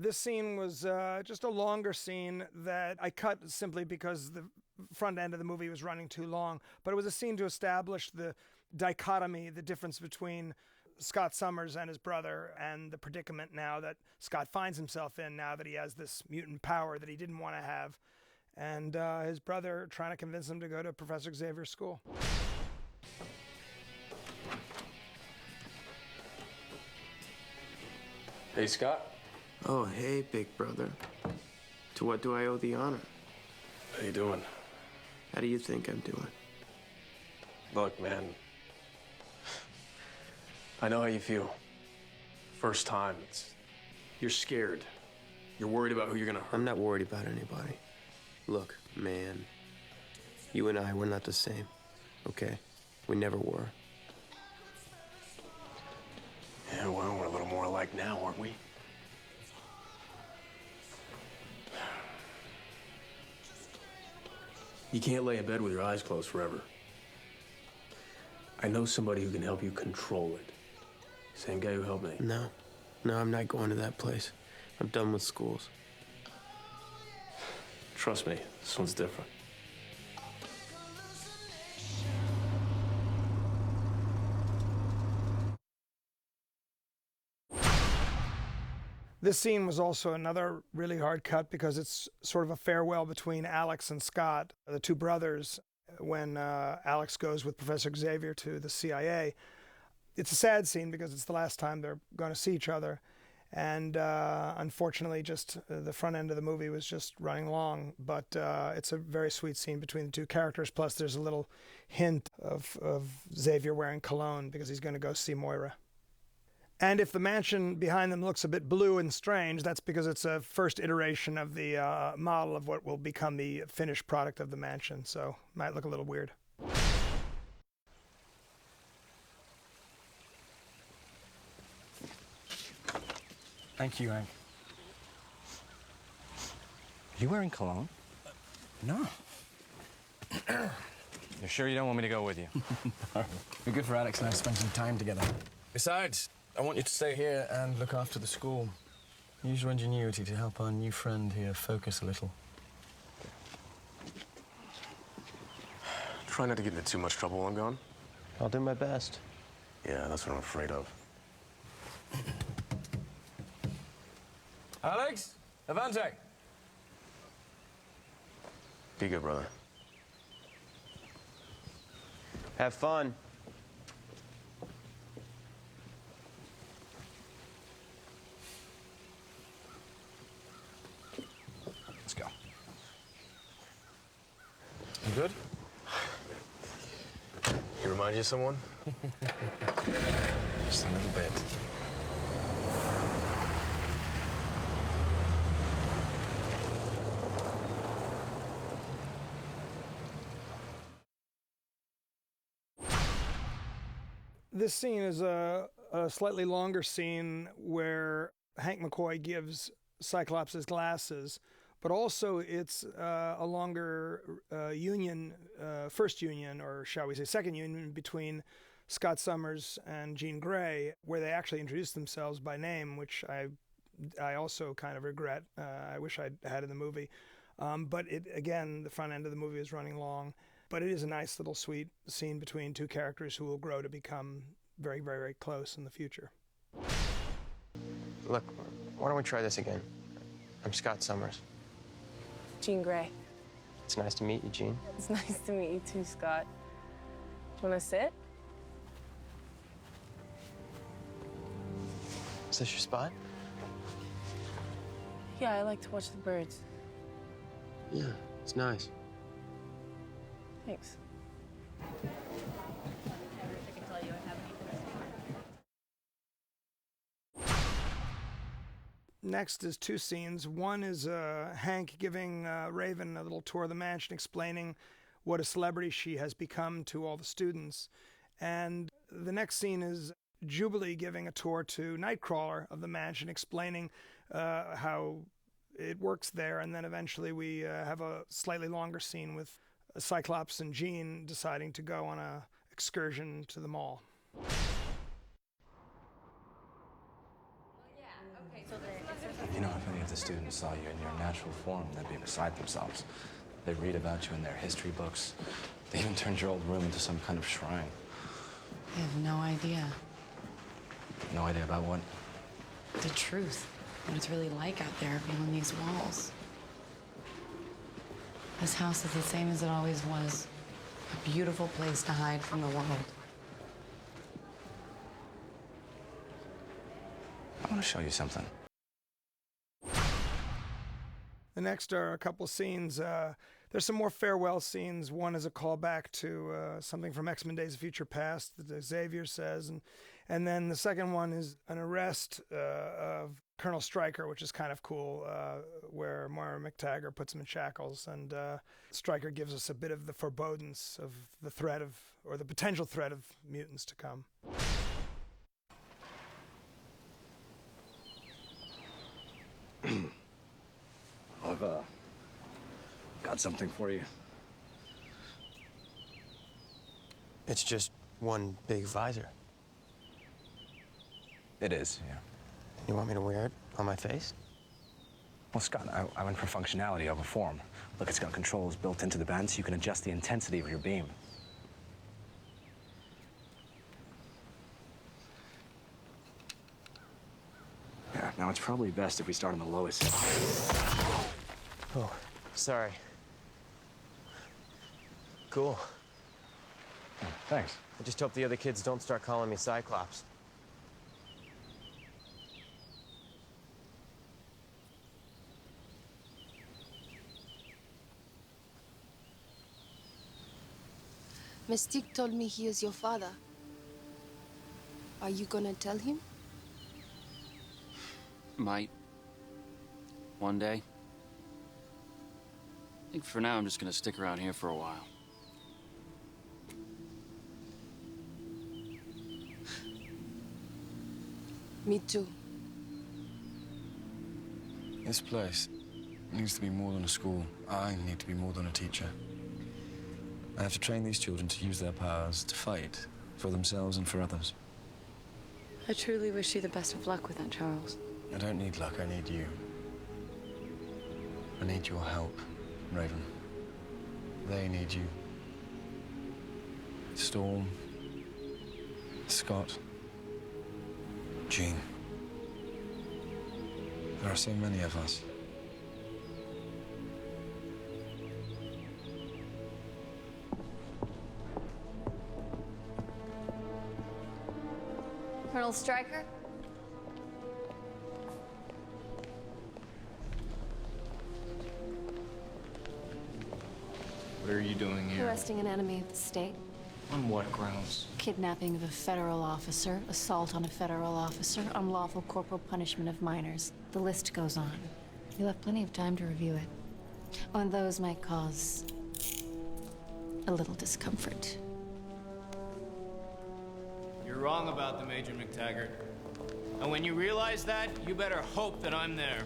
This scene was just a longer scene that I cut simply because the front end of the movie was running too long. But it was a scene to establish the dichotomy, the difference between Scott Summers and his brother, and the predicament now that Scott finds himself in now that he has this mutant power that he didn't want to have. And his brother trying to convince him to go to Professor Xavier's school. Hey, Scott. Oh, hey, big brother. To what do I owe the honor? How you doing? How do you think I'm doing? Look, man. I know how you feel. First time, you're scared. You're worried about who you're gonna hurt. I'm not worried about anybody. Look, man. You and I, we're not the same, okay? We never were. Yeah, well, we're a little more alike now, aren't we? You can't lay in bed with your eyes closed forever. I know somebody who can help you control it. Same guy who helped me. No, I'm not going to that place. I'm done with schools. Trust me, this one's different. This scene was also another really hard cut because it's sort of a farewell between Alex and Scott, the two brothers, when Alex goes with Professor Xavier to the CIA. It's a sad scene because it's the last time they're going to see each other. And unfortunately, just the front end of the movie was just running long. But it's a very sweet scene between the two characters. Plus, there's a little hint of Xavier wearing cologne because he's going to go see Moira. And if the mansion behind them looks a bit blue and strange, that's because it's a first iteration of the model of what will become the finished product of the mansion. So it might look a little weird. Thank you, Hank. Are you wearing cologne? No. You're sure you don't want me to go with you? It'd be good for Alex and I to spend some time together. Besides, I want you to stay here and look after the school. Use your ingenuity to help our new friend here focus a little. Try not to get into too much trouble while I'm gone. I'll do my best. Yeah, that's what I'm afraid of. Alex? Avante! Be good, brother. Have fun. Let's go. You good? He remind you of someone? Just a little bit. This scene is a slightly longer scene where Hank McCoy gives Cyclops his glasses, but also it's a longer first union, or shall we say second union, between Scott Summers and Jean Grey, where they actually introduce themselves by name, which I also kind of regret. I wish I'd had in the movie. But again, the front end of the movie is running long. But it is a nice little sweet scene between two characters who will grow to become very, very, very close in the future. Look, why don't we try this again? I'm Scott Summers. Jean Grey. It's nice to meet you, Jean. It's nice to meet you too, Scott. Do you want to sit? Is this your spot? Yeah, I like to watch the birds. Yeah, it's nice. Thanks. Next is two scenes. One is Hank giving Raven a little tour of the mansion, explaining what a celebrity she has become to all the students. And the next scene is Jubilee giving a tour to Nightcrawler of the mansion, explaining how it works there. And then eventually we have a slightly longer scene with Cyclops and Jean deciding to go on a excursion to the mall. You know, if any of the students saw you in your natural form, they'd be beside themselves. They read about you in their history books. They even turned your old room into some kind of shrine. I have no idea. No idea about what? The truth. What it's really like out there beyond these walls. This house is the same as it always was. A beautiful place to hide from the world. I want to show you something. The next are a couple scenes. There's some more farewell scenes. One is a callback to something from X-Men Days of Future Past that Xavier says. And then the second one is an arrest of Colonel Stryker, which is kind of cool, where Moira McTaggart puts him in shackles. And Stryker gives us a bit of the forebodings of the threat of, or the potential threat of mutants to come. I've got something for you. It's just one big visor. It is, yeah. You want me to wear it on my face? Well, Scott, I went for functionality over form. Look, it's got controls built into the band so you can adjust the intensity of your beam. Yeah, now it's probably best if we start on the lowest. Oh, sorry. Cool. Oh, thanks. I just hope the other kids don't start calling me Cyclops. Mystique told me he is your father. Are you gonna tell him? Might. One day. I think for now I'm just gonna stick around here for a while. Me too. This place needs to be more than a school. I need to be more than a teacher. I have to train these children to use their powers to fight for themselves and for others. I truly wish you the best of luck with that, Charles. I don't need luck, I need you. I need your help, Raven. They need you. Storm, Scott, Jean. There are so many of us. Colonel Stryker? What are you doing here? Arresting an enemy of the state. On what grounds? Kidnapping of a federal officer, assault on a federal officer, unlawful corporal punishment of minors. The list goes on. You'll have plenty of time to review it. Oh, and those might cause a little discomfort. You're wrong about the Major McTaggart. And when you realize that, you better hope that I'm there.